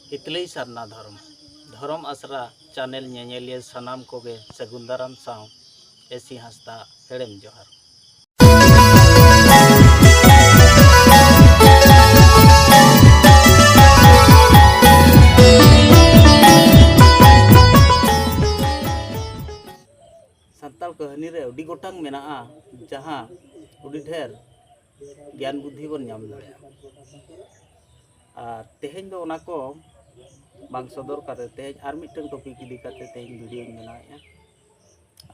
हितलई सारना धर्म धर्म आसरा चैनल नेनेलिया सानाम कोगे सगुन दाराम साव एसी हांसदा हेड़ेम जोहार। सान्ताल कहानी रे अडी गोटांग मेनाआ जहां अडी ढेर ज्ञान बुद्धि बन नाम दाड़ेया और तेहेñ दो ओना को बांग सदर काते तेहेñ आर मिटन टॉपिक इदी काते तेहेñ वीडियो बनाएया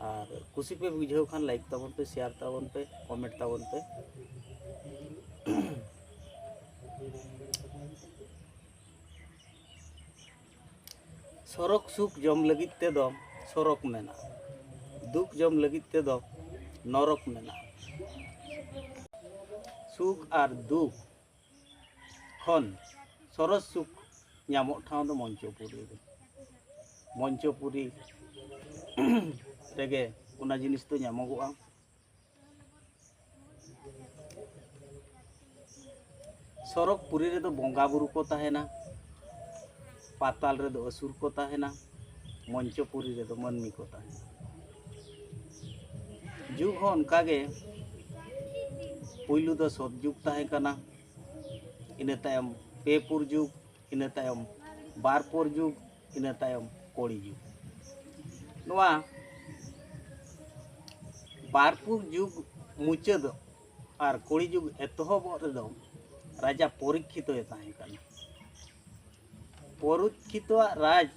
और कुसी पे बुझाव खान लाइक ताबन पे शेयर ताबन पे कमेंट ताबन पे। सरक सुख जम लगित ते दो सरक मेना दुख जम लगित ते दो नरक मेना सुख और दुख खन सरस सुख नामो ठाव दो मंचोपुरी रेगे उना जिनिस तो नामोगोआ। सरक पुरी रे दो बोंगा बुरु को ताहेना पाताल रे दो असुर को ताहेना मंचोपुरी रे दो मनमी को ताहेना। जुग हो उनकागे पुइलु दो सत जुग ताहे कना इना तायम पेपुर जुग इना तायम बारपुर जुग इना तायम कोड़ी जुग। नोआ बारपुर जुग मुचाद और कोड़ी जुग एतहब रे दो राजा परीक्षित ताहे कना। परीक्षित राज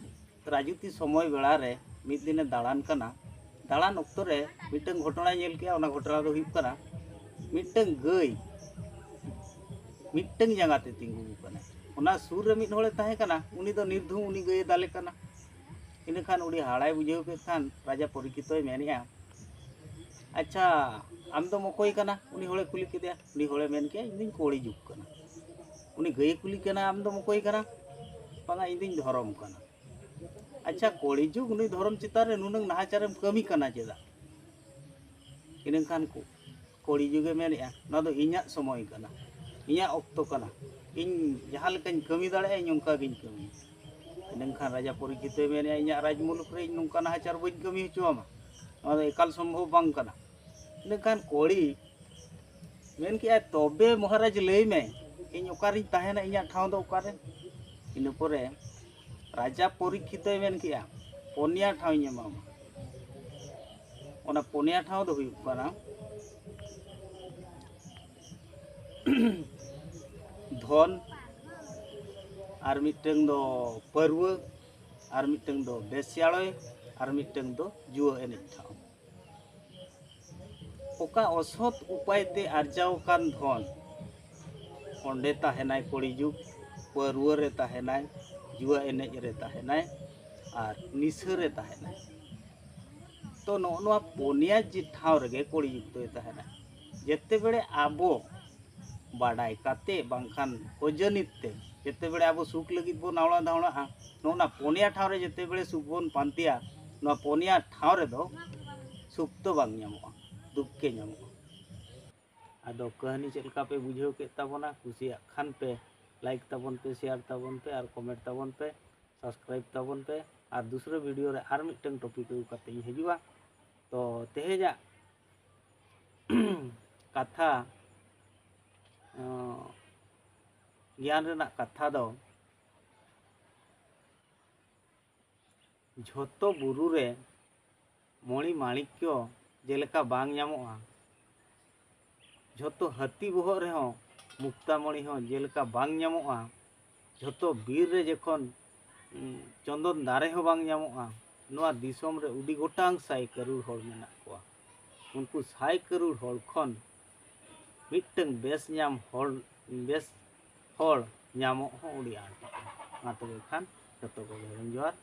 राजुती समय बेड़ा रे मिद दिने दाड़ान कना दाड़ान अक्तो रे मिटन घटना नेल के ओना घटना दो हुयुग कना मिटन गई मिटन जांगाते तिंगु कना ओना सुर रे मिद होड़े ताहे कना उनी दो निर्धु उनी गई दाले कना। इन खान उड़ी हाड़ाय बुझाव के खान राजा परीक्षित मेनिया अच्छा आम दो मकोई कना उनी होड़े कुली केदिया उनी होड़े मेन के इदिन कोड़ी जुग कना उनी गई कुली कना आम दो मकोई कना पांगा इदिन धर्म कना। अच्छा कोड़ी जुग उनी धर्म चितान रे नुनंग नाहाचारम कमी कना चेदा इन खान को कोड़ी जुगे मेनिया ना दो इñा समय कना इñा ऑक्तो कना इन जहां लेकाñ कमी दाड़े इन उनका गिन कमी इन खान राजा परीक्षित मेनिया इñा राज मुलुक रे नुनका नाहाचार बई कमी होचोमा ना दो एकाल संभव बांग कना। इन खान कोड़ी मेन के तबे महाराज लई में इन ओकारिñ ताहेना इñा ठाव दो ओकारे इन परे राजा परीक्षित मेन के पोनिया ठाव एमामा ओना पोनिया ठाव दो हुयुग कना धन और मिटन दो परवा और मिटन दो बेस्याड़य और मिटन दो जुआ एने ठाव ओका असत उपाय ते आर्जाव कान धन ओंडे ताहेनाय कोड़ी जुग परवा रे ताहेनाय जुआ एनेज रे ताहेनाय और निशा रे ताहेनाय तो नोआ पोनिया जी ठाव रेगे कोड़ी जुग तो ताहेनाय जेते बेड़े आबो बाडाय काते बांखान अजनित ते जेते बेड़े आबो सुख लगित बो नावड़ा धावड़ा नोना पोनिया ठाव रे जेते बेड़े सुख बोन पांतिया नोआ पोनिया ठाव रे दो सुख तो बांग नामोआ दुख के नामोआ। आदो कहानी चलका पे बुझाव के ताबोना कुसिया खान पे लाइक ताबन पे शेयर ताबन पे और कमेंट ताबन पे सब्सक्राइब ताबन पे और दूसरे वीडियो रे आर मिटन टॉपिक उकाते हिजुआ तो तेहेजा कथा ज्ञान रेना कथा दो झोतो बुरु रे मणि माणिक्य जेलेका बांग नामोआ झोतो हाथी बहर रे हो मुक्तामणि हो जेलेका बांग नामोआ झोतो बीर रे जखन चंदन दारे हो बांग नामोआ नोआ दिसोम रे उडी गोटांग साई करोड़ हर मेना कोआ उनको साई करोड़ हर खन मिटन बेस नाम हर बेस हर नामो हो उडी आंट मा तबे खान जतो को जोहार।